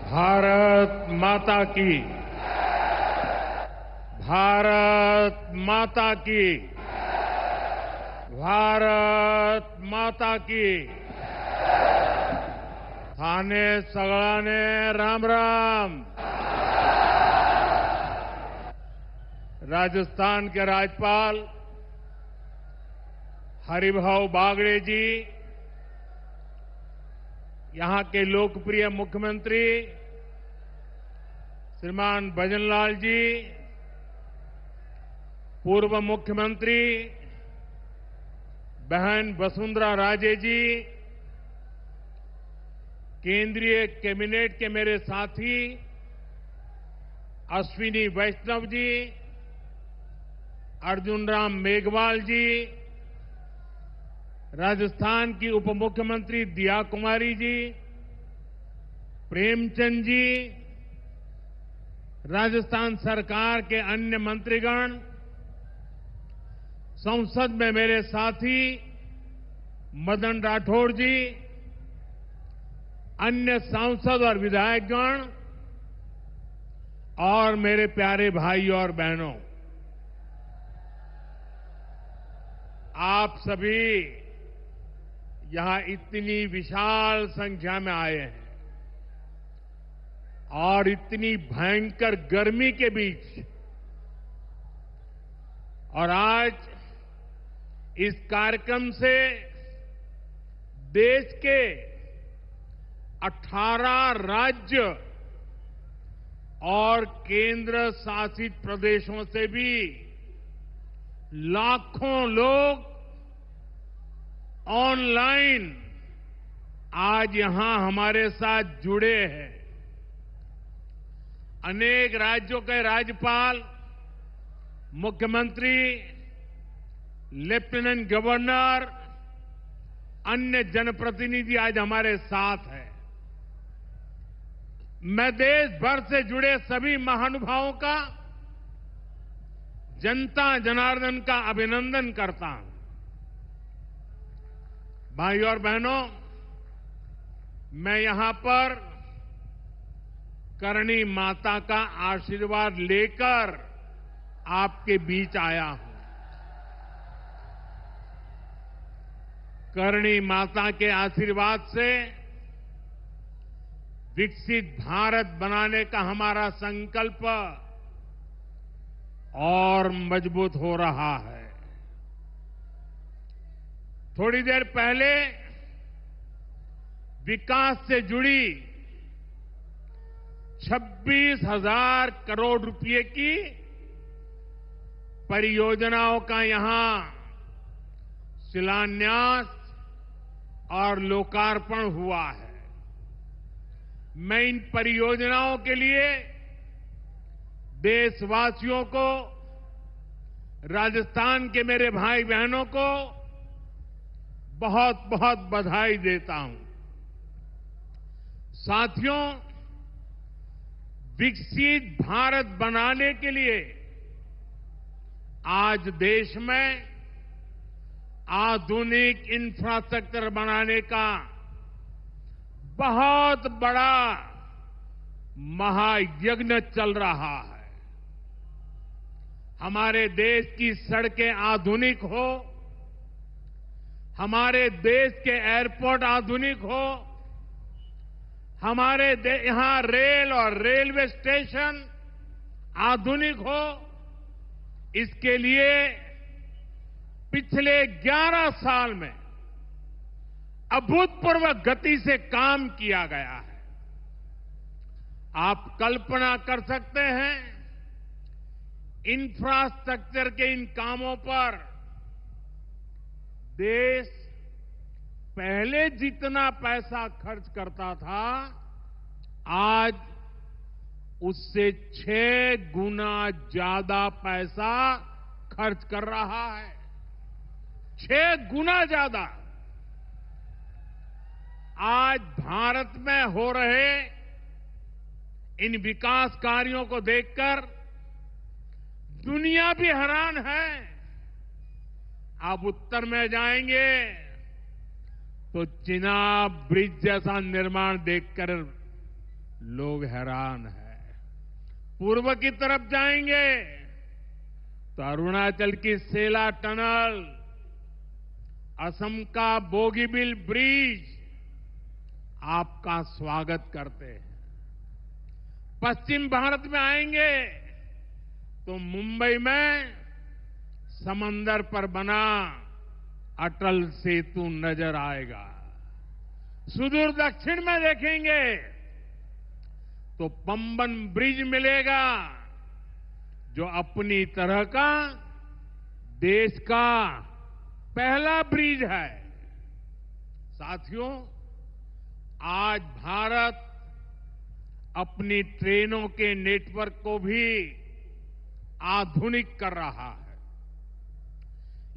भारत माता की। भारत माता की। भारत माता की। थाने सगळाने राम राम। राजस्थान के राज्यपाल हरिभाऊ बागड़े जी, यहां के लोकप्रिय मुख्यमंत्री श्रीमान भजनलाल जी, पूर्व मुख्यमंत्री बहन वसुंधरा राजे जी, केंद्रीय कैबिनेट के मेरे साथी अश्विनी वैष्णव जी, अर्जुन राम मेघवाल जी, राजस्थान की उप मुख्यमंत्री दिया कुमारी जी, प्रेमचंद जी, राजस्थान सरकार के अन्य मंत्रीगण, संसद में मेरे साथी मदन राठौड़ जी, अन्य सांसद और विधायकगण और मेरे प्यारे भाई और बहनों, आप सभी यहां इतनी विशाल संख्या में आए हैं और इतनी भयंकर गर्मी के बीच, और आज इस कार्यक्रम से देश के 18 राज्य और केंद्र शासित प्रदेशों से भी लाखों लोग ऑनलाइन आज यहां हमारे साथ जुड़े हैं। अनेक राज्यों के राज्यपाल, मुख्यमंत्री, लेफ्टिनेंट गवर्नर, अन्य जनप्रतिनिधि आज हमारे साथ हैं। मैं देश भर से जुड़े सभी महानुभावों का, जनता जनार्दन का अभिनंदन करता हूं। भाई और बहनों, मैं यहां पर करणी माता का आशीर्वाद लेकर आपके बीच आया हूं। करणी माता के आशीर्वाद से विकसित भारत बनाने का हमारा संकल्प और मजबूत हो रहा है। थोड़ी देर पहले विकास से जुड़ी 26,000 करोड़ रुपए की परियोजनाओं का यहां शिलान्यास और लोकार्पण हुआ है। मैं इन परियोजनाओं के लिए देशवासियों को, राजस्थान के मेरे भाई बहनों को बहुत बहुत बधाई देता हूं। साथियों, विकसित भारत बनाने के लिए आज देश में आधुनिक इंफ्रास्ट्रक्चर बनाने का बहुत बड़ा महायज्ञ चल रहा है। हमारे देश की सड़कें आधुनिक हो, हमारे देश के एयरपोर्ट आधुनिक हो, हमारे यहां रेल और रेलवे स्टेशन आधुनिक हो, इसके लिए पिछले 11 साल में अभूतपूर्व गति से काम किया गया है। आप कल्पना कर सकते हैं, इंफ्रास्ट्रक्चर के इन कामों पर देश पहले जितना पैसा खर्च करता था, आज उससे 6 गुना ज्यादा पैसा खर्च कर रहा है। 6 गुना ज्यादा। आज भारत में हो रहे इन विकास कार्यों को देखकर दुनिया भी हैरान है। आप उत्तर में जाएंगे तो चिनाब ब्रिज जैसा निर्माण देखकर लोग हैरान हैं। पूर्व की तरफ जाएंगे तो अरुणाचल की सेला टनल, असम का बोगीबिल ब्रिज आपका स्वागत करते हैं। पश्चिम भारत में आएंगे तो मुंबई में समंदर पर बना अटल सेतु नजर आएगा। सुदूर दक्षिण में देखेंगे तो पंबन ब्रिज मिलेगा, जो अपनी तरह का देश का पहला ब्रिज है। साथियों, आज भारत अपनी ट्रेनों के नेटवर्क को भी आधुनिक कर रहा है।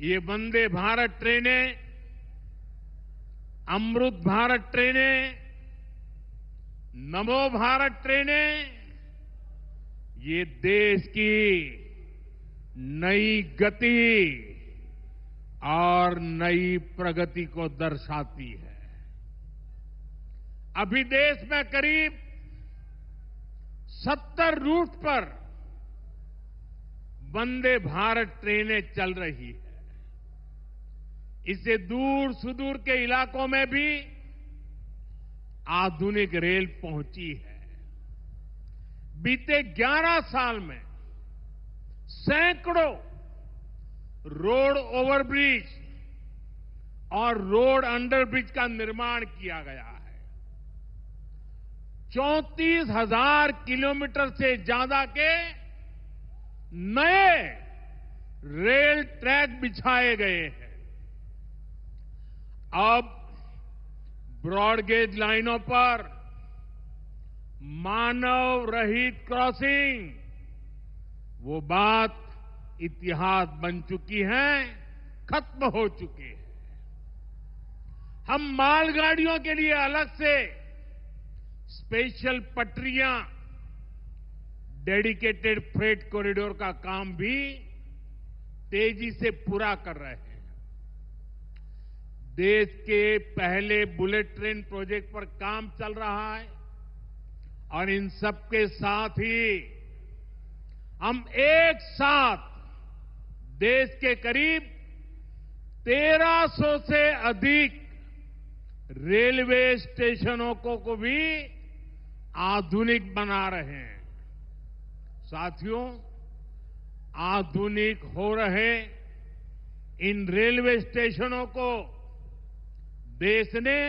ये वंदे भारत ट्रेनें, अमृत भारत ट्रेनें, नमो भारत ट्रेनें, ये देश की नई गति और नई प्रगति को दर्शाती है। अभी देश में करीब 70 रूट पर वंदे भारत ट्रेनें चल रही है। इससे दूर सुदूर के इलाकों में भी आधुनिक रेल पहुंची है। बीते 11 साल में सैकड़ों रोड ओवरब्रिज और रोड अंडरब्रिज का निर्माण किया गया है। 34,000 किलोमीटर से ज्यादा के नए रेल ट्रैक बिछाए गए हैं। अब ब्रॉडगेज लाइनों पर मानव रहित क्रॉसिंग, वो बात इतिहास बन चुकी है, खत्म हो चुकी है। हम मालगाड़ियों के लिए अलग से स्पेशल पटरियां, डेडिकेटेड फ्रेट कॉरिडोर का काम भी तेजी से पूरा कर रहे हैं। देश के पहले बुलेट ट्रेन प्रोजेक्ट पर काम चल रहा है और इन सबके साथ ही हम एक साथ देश के करीब 1300 से अधिक रेलवे स्टेशनों को भी आधुनिक बना रहे हैं। साथियों, आधुनिक हो रहे इन रेलवे स्टेशनों को देश ने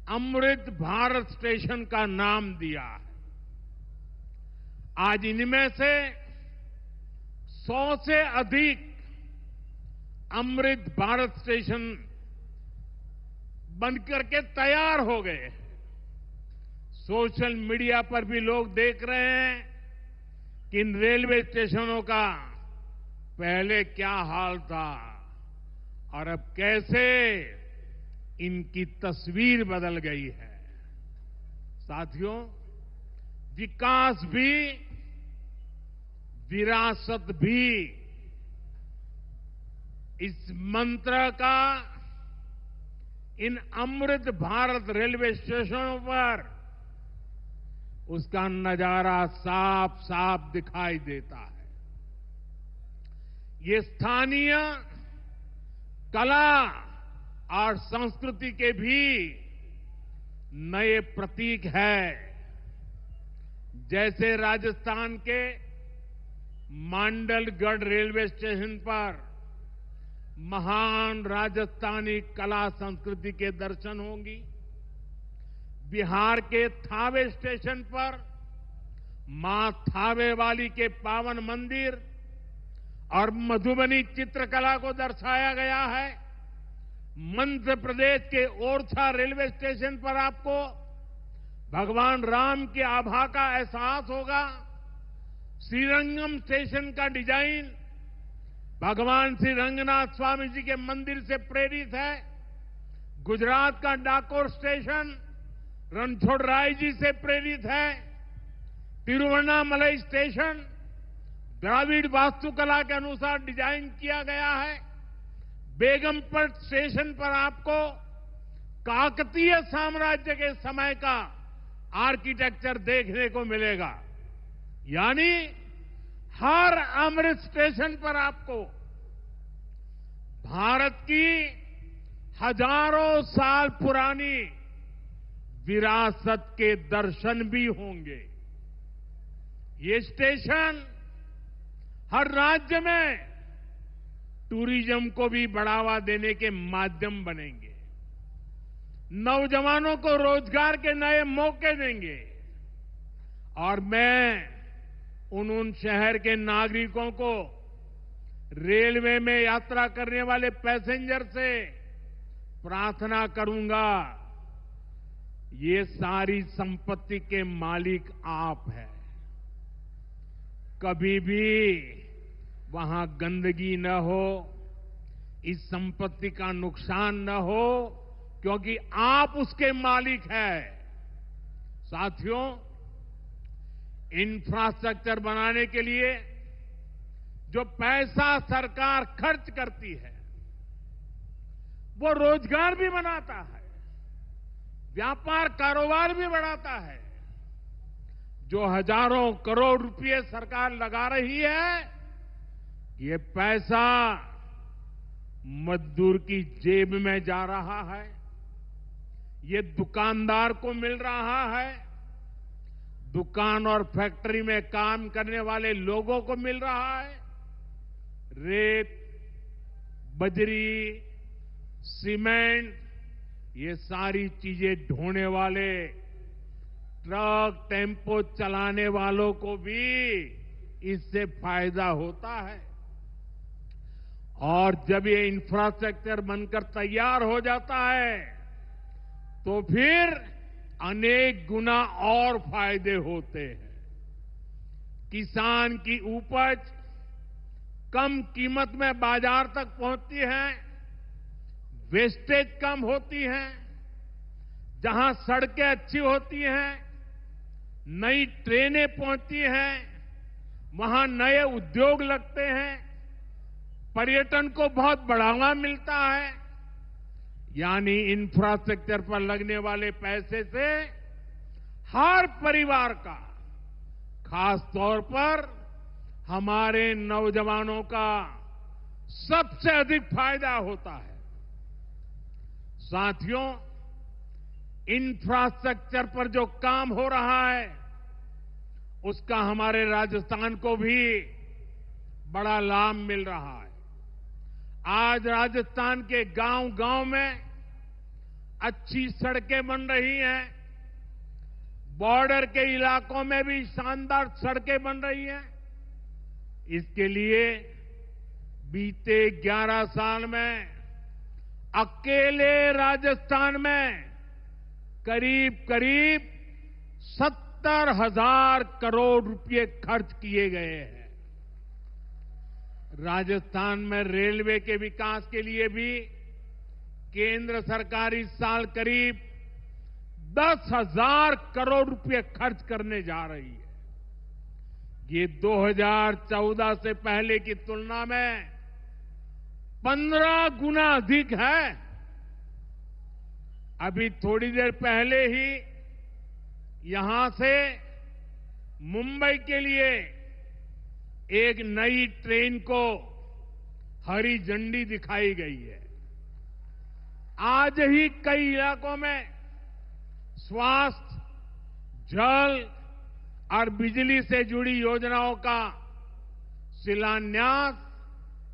अमृत भारत स्टेशन का नाम दिया है। आज इनमें से 100 से अधिक अमृत भारत स्टेशन बनकर के तैयार हो गए हैं। सोशल मीडिया पर भी लोग देख रहे हैं कि इन रेलवे स्टेशनों का पहले क्या हाल था और अब कैसे इनकी तस्वीर बदल गई है। साथियों, विकास भी, विरासत भी, इस मंत्र का इन अमृत भारत रेलवे स्टेशनों पर उसका नजारा साफ साफ दिखाई देता है। ये स्थानीय कला और संस्कृति के भी नए प्रतीक है। जैसे राजस्थान के मांडलगढ़ रेलवे स्टेशन पर महान राजस्थानी कला संस्कृति के दर्शन होंगी। बिहार के थावे स्टेशन पर मां थावे वाली के पावन मंदिर और मधुबनी चित्रकला को दर्शाया गया है। मध्य प्रदेश के ओरछा रेलवे स्टेशन पर आपको भगवान राम की आभा का एहसास होगा। श्रीरंगम स्टेशन का डिजाइन भगवान श्री रंगनाथ स्वामी जी के मंदिर से प्रेरित है। गुजरात का डाकोर स्टेशन रणछोड़राय जी से प्रेरित है। तिरुवन्नामलई स्टेशन द्राविड़ वास्तुकला के अनुसार डिजाइन किया गया है। बेगमपट स्टेशन पर आपको काकतीय साम्राज्य के समय का आर्किटेक्चर देखने को मिलेगा। यानी हर अमृत स्टेशन पर आपको भारत की हजारों साल पुरानी विरासत के दर्शन भी होंगे। ये स्टेशन हर राज्य में टूरिज्म को भी बढ़ावा देने के माध्यम बनेंगे, नौजवानों को रोजगार के नए मौके देंगे। और मैं उन शहर के नागरिकों को, रेलवे में यात्रा करने वाले पैसेंजर से प्रार्थना करूंगा, ये सारी संपत्ति के मालिक आप हैं। कभी भी वहां गंदगी न हो, इस संपत्ति का नुकसान न हो, क्योंकि आप उसके मालिक हैं। साथियों, इंफ्रास्ट्रक्चर बनाने के लिए जो पैसा सरकार खर्च करती है, वो रोजगार भी बनाता है, व्यापार कारोबार भी बढ़ाता है। जो हजारों करोड़ रुपए सरकार लगा रही है, ये पैसा मजदूर की जेब में जा रहा है, ये दुकानदार को मिल रहा है, दुकान और फैक्ट्री में काम करने वाले लोगों को मिल रहा है। रेत, बजरी, सीमेंट, ये सारी चीजें ढोने वाले ट्रक, टेम्पो चलाने वालों को भी इससे फायदा होता है। और जब ये इंफ्रास्ट्रक्चर बनकर तैयार हो जाता है, तो फिर अनेक गुना और फायदे होते हैं। किसान की उपज कम कीमत में बाजार तक पहुंचती है, वेस्टेज कम होती है, जहां सड़कें अच्छी होती हैं, नई ट्रेनें पहुंचती हैं, वहां नए उद्योग लगते हैं, पर्यटन को बहुत बढ़ावा मिलता है। यानी इंफ्रास्ट्रक्चर पर लगने वाले पैसे से हर परिवार का, खास तौर पर हमारे नौजवानों का सबसे अधिक फायदा होता है। साथियों, इंफ्रास्ट्रक्चर पर जो काम हो रहा है, उसका हमारे राजस्थान को भी बड़ा लाभ मिल रहा है। आज राजस्थान के गांव-गांव में अच्छी सड़कें बन रही हैं, बॉर्डर के इलाकों में भी शानदार सड़कें बन रही हैं। इसके लिए बीते 11 साल में अकेले राजस्थान में करीब 70,000 करोड़ रुपए खर्च किए गए हैं। राजस्थान में रेलवे के विकास के लिए भी केंद्र सरकार इस साल करीब 10,000 करोड़ रुपए खर्च करने जा रही है। ये 2014 से पहले की तुलना में 15 गुना अधिक है। अभी थोड़ी देर पहले ही यहां से मुंबई के लिए एक नई ट्रेन को हरी झंडी दिखाई गई है। आज ही कई इलाकों में स्वास्थ्य, जल और बिजली से जुड़ी योजनाओं का शिलान्यास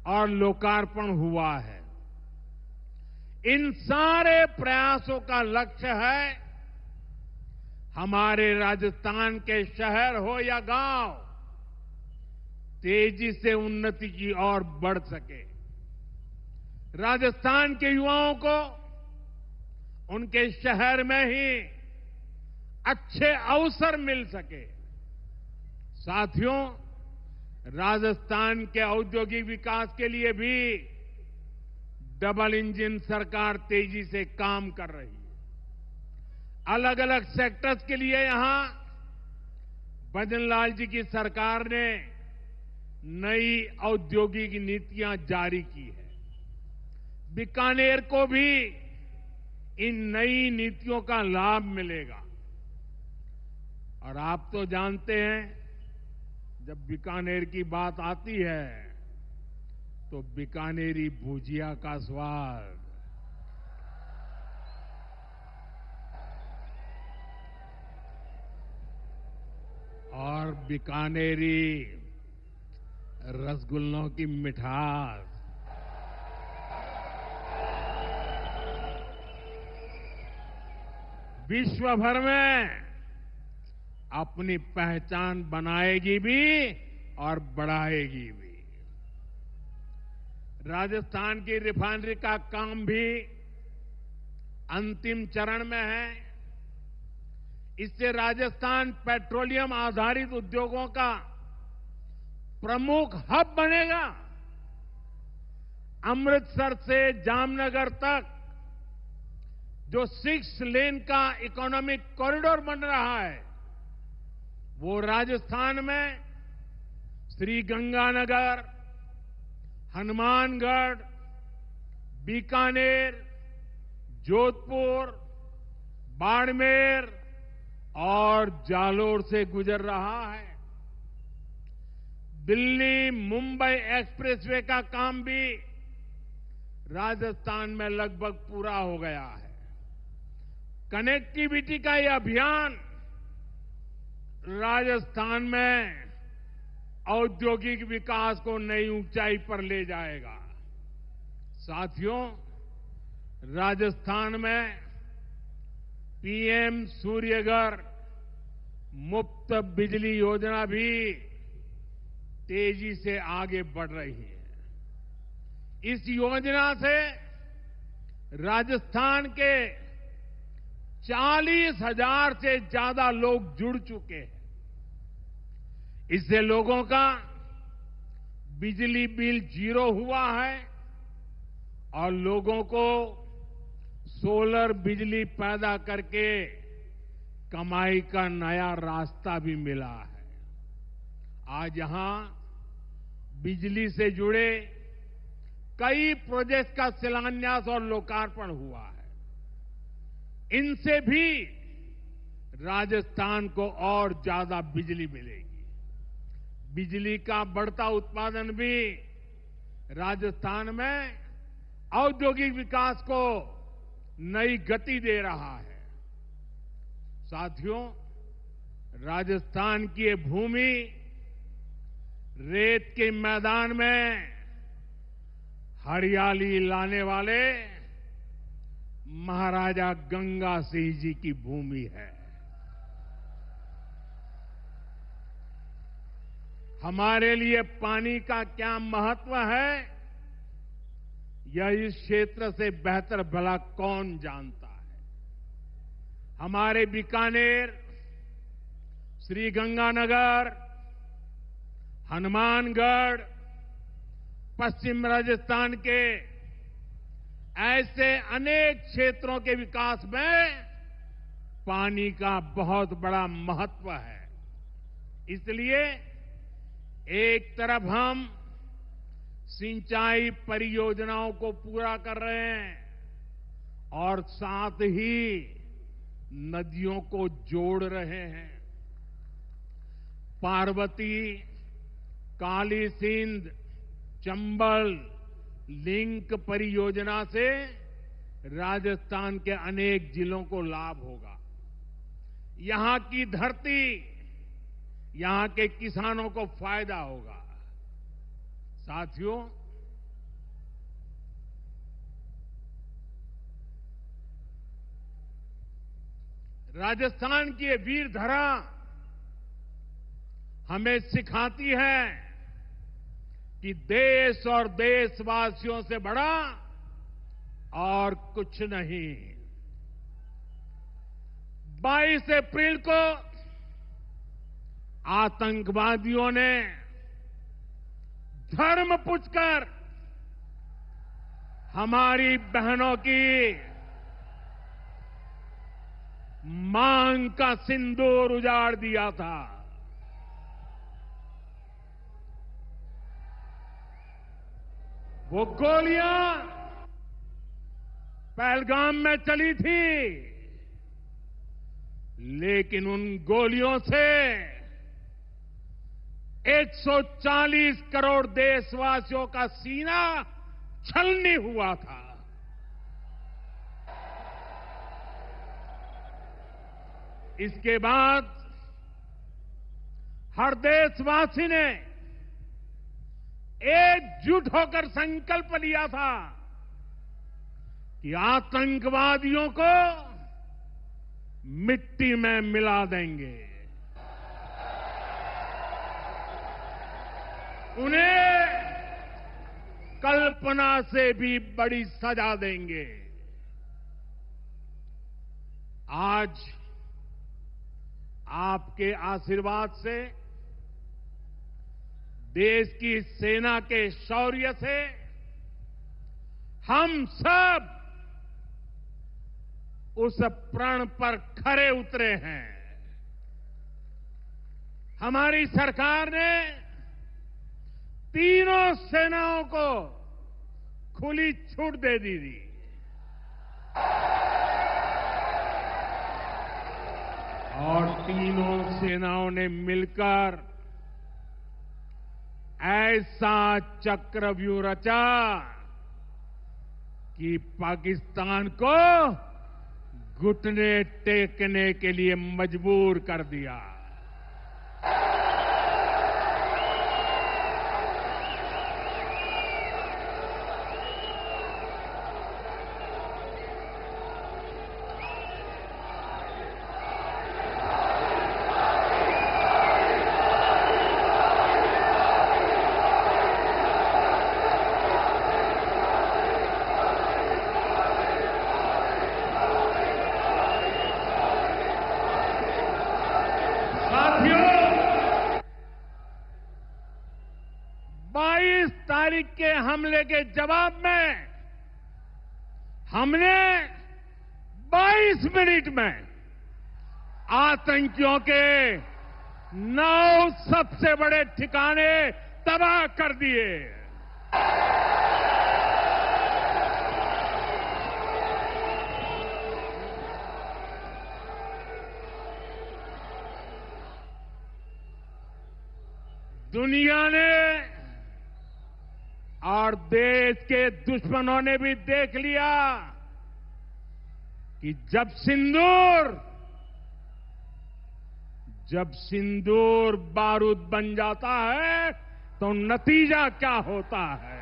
और लोकार्पण हुआ है। इन सारे प्रयासों का लक्ष्य है हमारे राजस्थान के शहर हो या गांव तेजी से उन्नति की ओर बढ़ सके। राजस्थान के युवाओं को उनके शहर में ही अच्छे अवसर मिल सके। साथियों, राजस्थान के औद्योगिक विकास के लिए भी डबल इंजन सरकार तेजी से काम कर रही है। अलग अलग सेक्टर्स के लिए यहां भजनलाल जी की सरकार ने नई औद्योगिक नीतियां जारी की है। बीकानेर को भी इन नई नीतियों का लाभ मिलेगा। और आप तो जानते हैं, जब बीकानेर की बात आती है तो बीकानेरी भुजिया का स्वाद, और बीकानेरी रसगुल्लों की मिठास, विश्व भर में अपनी पहचान बनाएगी भी और बढ़ाएगी भी। राजस्थान की रिफाइनरी का काम भी अंतिम चरण में है। इससे राजस्थान पेट्रोलियम आधारित उद्योगों का प्रमुख हब बनेगा। अमृतसर से जामनगर तक जो 6 लेन का इकोनॉमिक कॉरिडोर बन रहा है, वो राजस्थान में श्रीगंगानगर, हनुमानगढ़, बीकानेर, जोधपुर, बाड़मेर और जालोर से गुजर रहा है। दिल्ली मुंबई एक्सप्रेसवे का काम भी राजस्थान में लगभग पूरा हो गया है। कनेक्टिविटी का यह अभियान राजस्थान में औद्योगिक विकास को नई ऊंचाई पर ले जाएगा। साथियों, राजस्थान में पीएम सूर्यघर मुफ्त बिजली योजना भी तेजी से आगे बढ़ रही है। इस योजना से राजस्थान के 40,000 से ज्यादा लोग जुड़ चुके हैं। इससे लोगों का बिजली बिल 0 हुआ है और लोगों को सोलर बिजली पैदा करके कमाई का नया रास्ता भी मिला है। आज यहां बिजली से जुड़े कई प्रोजेक्ट का शिलान्यास और लोकार्पण हुआ है। इनसे भी राजस्थान को और ज्यादा बिजली मिलेगी। बिजली का बढ़ता उत्पादन भी राजस्थान में औद्योगिक विकास को नई गति दे रहा है। साथियों, राजस्थान की ये भूमि रेत के मैदान में हरियाली लाने वाले महाराजा गंगा सिंह जी की भूमि है। हमारे लिए पानी का क्या महत्व है, यह इस क्षेत्र से बेहतर भला कौन जानता है। हमारे बीकानेर, श्रीगंगानगर, हनुमानगढ़, पश्चिम राजस्थान के ऐसे अनेक क्षेत्रों के विकास में पानी का बहुत बड़ा महत्व है। इसलिए एक तरफ हम सिंचाई परियोजनाओं को पूरा कर रहे हैं और साथ ही नदियों को जोड़ रहे हैं। पार्वती, काली सिंध, चंबल लिंक परियोजना से राजस्थान के अनेक जिलों को लाभ होगा। यहां की धरती, यहां के किसानों को फायदा होगा। साथियों, राजस्थान की ये वीर धरा हमें सिखाती है कि देश और देशवासियों से बड़ा और कुछ नहीं। 22 अप्रैल को आतंकवादियों ने धर्म पूछकर हमारी बहनों की मांग का सिंदूर उजाड़ दिया था। वो गोलियां पहलगाम में चली थी, लेकिन उन गोलियों से 140 करोड़ देशवासियों का सीना छलनी हुआ था। इसके बाद हर देशवासी ने एकजुट होकर संकल्प लिया था कि आतंकवादियों को मिट्टी में मिला देंगे, उन्हें कल्पना से भी बड़ी सजा देंगे। आज आपके आशीर्वाद से, देश की सेना के शौर्य से हम सब उस प्रण पर खरे उतरे हैं। हमारी सरकार ने तीनों सेनाओं को खुली छूट दे दी थी। और तीनों सेनाओं ने मिलकर ऐसा चक्रव्यूह रचा कि पाकिस्तान को घुटने टेकने के लिए मजबूर कर दिया। तारीख के हमले के जवाब में हमने 22 मिनट में आतंकियों के 9 सबसे बड़े ठिकाने तबाह कर दिए। दुनिया ने और देश के दुश्मनों ने भी देख लिया कि जब सिंदूर बारूद बन जाता है तो नतीजा क्या होता है।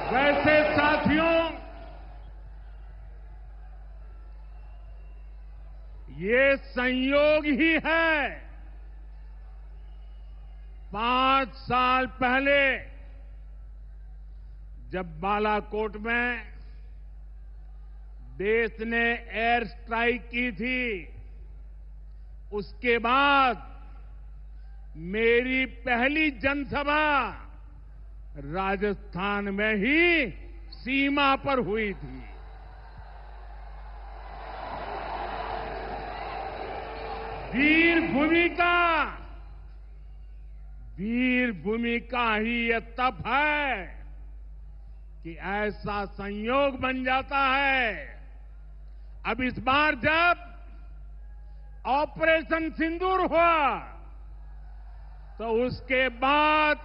वैसे साथियों, ये संयोग ही है। 5 साल पहले जब बालाकोट में देश ने एयर स्ट्राइक की थी, उसके बाद मेरी पहली जनसभा राजस्थान में ही सीमा पर हुई थी। वीर भूमि का ही यह तप है कि ऐसा संयोग बन जाता है। अब इस बार जब ऑपरेशन सिंदूर हुआ तो उसके बाद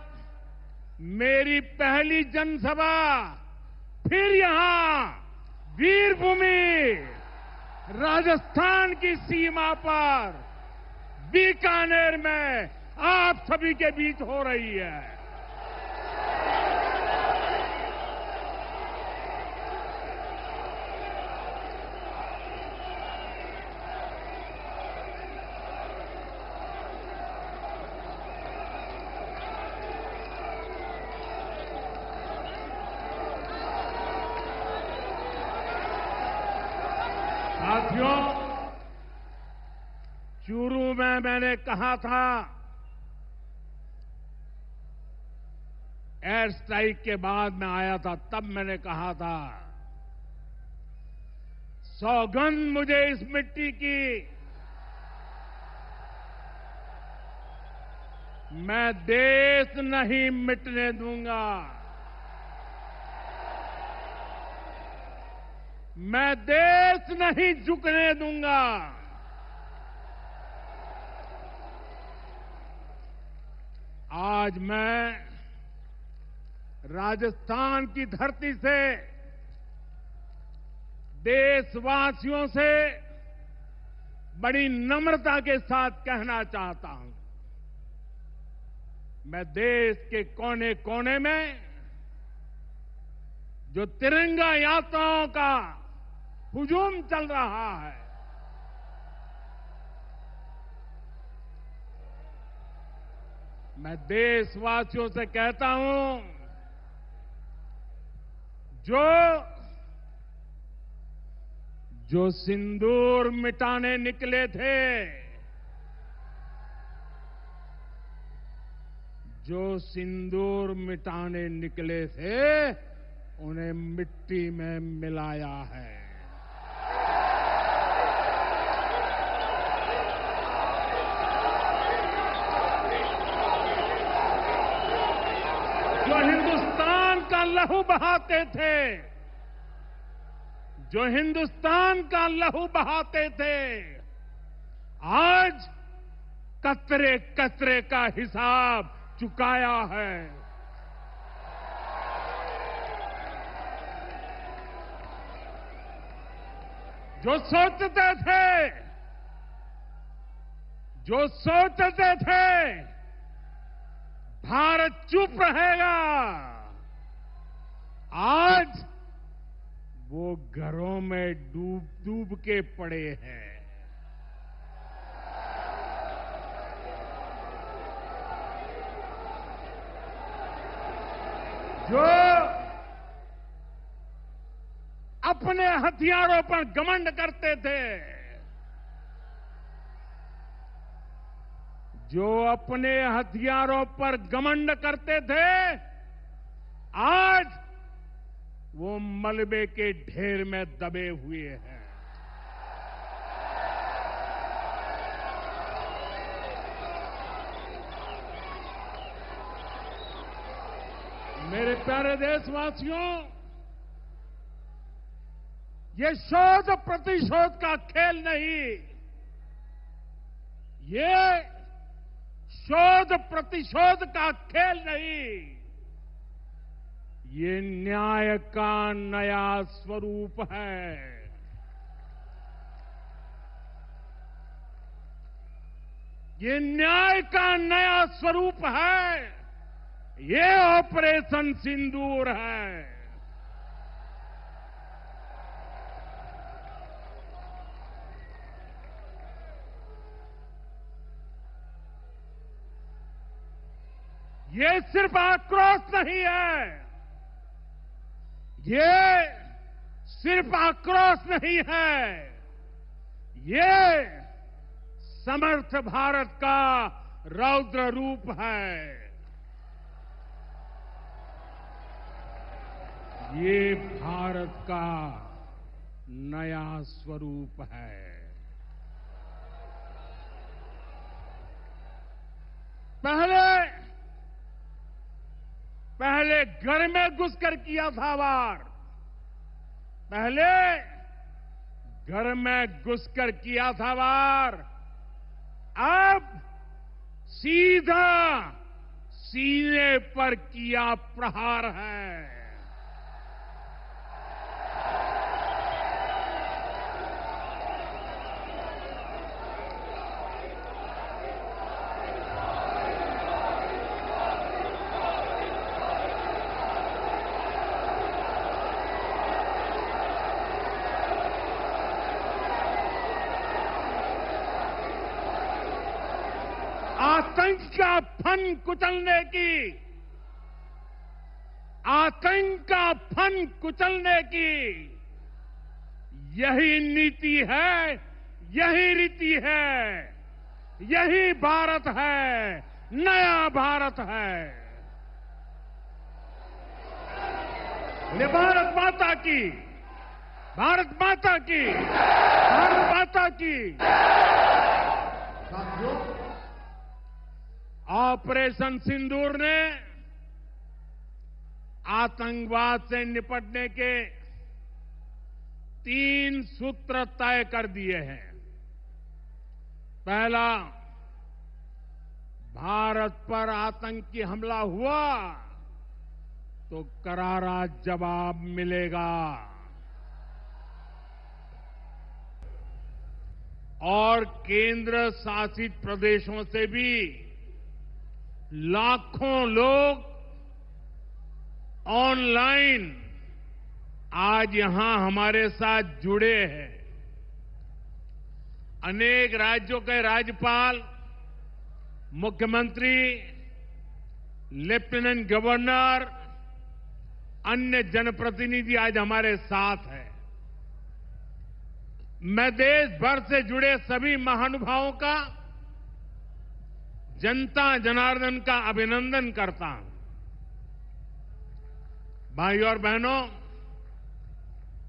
मेरी पहली जनसभा फिर यहां वीरभूमि राजस्थान की सीमा पर बीकानेर में आप सभी के बीच हो रही है। साथियों, चूरू में मैंने कहा था, एयर स्ट्राइक के बाद मैं आया था, तब मैंने कहा था, सौगंध मुझे इस मिट्टी की, मैं देश नहीं मिटने दूंगा, मैं देश नहीं झुकने दूंगा। आज मैं राजस्थान की धरती से देशवासियों से बड़ी नम्रता के साथ कहना चाहता हूं, मैं देश के कोने कोने में जो तिरंगा यात्राओं का हुजूम चल रहा है, मैं देशवासियों से कहता हूं, जो सिंदूर मिटाने निकले थे, जो सिंदूर मिटाने निकले थे, उन्हें मिट्टी में मिलाया है। जो हिंदुस्तान का लहू बहाते थे, जो हिंदुस्तान का लहू बहाते थे, आज कतरे कतरे का हिसाब चुकाया है। जो सोचते थे भारत चुप रहेगा, आज वो घरों में डूब डूब के पड़े हैं। जो अपने हथियारों पर घमंड करते थे, जो अपने हथियारों पर घमंड करते थे, आज वो मलबे के ढेर में दबे हुए हैं। मेरे प्यारे देशवासियों, ये शोध प्रतिशोध का खेल नहीं, ये शोध प्रतिशोध का खेल नहीं, ये न्याय का नया स्वरूप है। ये न्याय का नया स्वरूप है। ये ऑपरेशन सिंदूर है। ये सिर्फ आक्रोश नहीं है, ये सिर्फ आक्रोश नहीं है, ये समर्थ भारत का रौद्र रूप है। ये भारत का नया स्वरूप है। पहले घर में घुसकर किया था वार, पहले घर में घुसकर किया था वार, अब सीधा सीने पर किया प्रहार है। आतंक का फन कुचलने की, आतंक का फन कुचलने की यही नीति है, यही रीति है, यही भारत है, नया भारत है। ये भारत माता की, भारत माता की, भारत माता की। ऑपरेशन सिंदूर ने आतंकवाद से निपटने के 3 सूत्र तय कर दिए हैं। पहला, भारत पर आतंकी हमला हुआ तो करारा जवाब मिलेगा। और केंद्र शासित प्रदेशों से भी लाखों लोग ऑनलाइन आज यहां हमारे साथ जुड़े हैं। अनेक राज्यों के राज्यपाल, मुख्यमंत्री, लेफ्टिनेंट गवर्नर, अन्य जनप्रतिनिधि आज हमारे साथ हैं। मैं देश भर से जुड़े सभी महानुभावों का, जनता जनार्दन का अभिनंदन करता हूं। भाइयों और बहनों,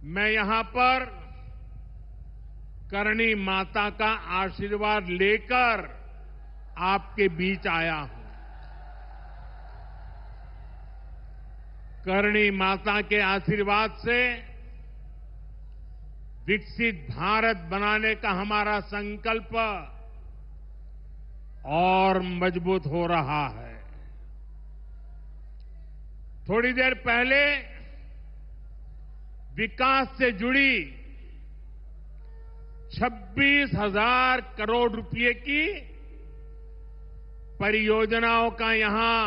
मैं यहां पर करणी माता का आशीर्वाद लेकर आपके बीच आया हूं। करणी माता के आशीर्वाद से विकसित भारत बनाने का हमारा संकल्प और मजबूत हो रहा है। थोड़ी देर पहले विकास से जुड़ी 26,000 करोड़ रुपए की परियोजनाओं का यहां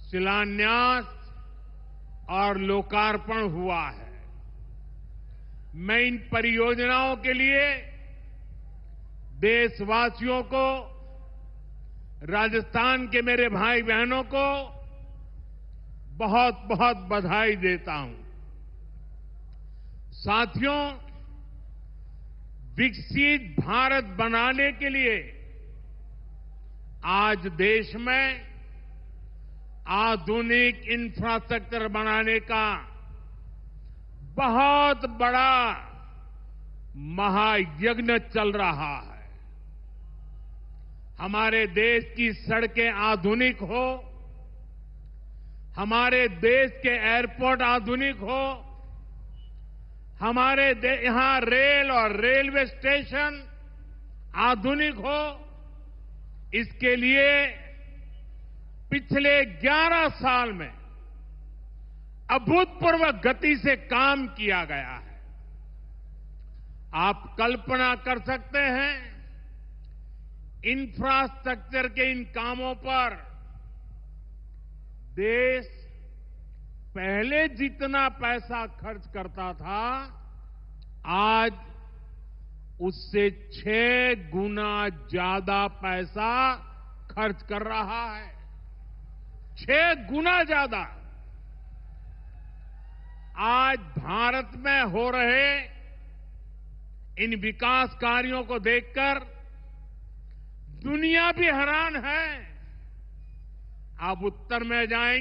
शिलान्यास और लोकार्पण हुआ है। मैं इन परियोजनाओं के लिए देशवासियों को, राजस्थान के मेरे भाई बहनों को बहुत बहुत बधाई देता हूं। साथियों, विकसित भारत बनाने के लिए आज देश में आधुनिक इंफ्रास्ट्रक्चर बनाने का बहुत बड़ा महायज्ञ चल रहा है। हमारे देश की सड़कें आधुनिक हो, हमारे देश के एयरपोर्ट आधुनिक हो, हमारे यहां रेल और रेलवे स्टेशन आधुनिक हो, इसके लिए पिछले 11 साल में अभूतपूर्व गति से काम किया गया है। आप कल्पना कर सकते हैं, इंफ्रास्ट्रक्चर के इन कामों पर देश पहले जितना पैसा खर्च करता था, आज उससे 6 गुना ज्यादा पैसा खर्च कर रहा है। 6 गुना ज्यादा। आज भारत में हो रहे इन विकास कार्यों को देखकर दुनिया भी हैरान है। आप उत्तर में जाएंगे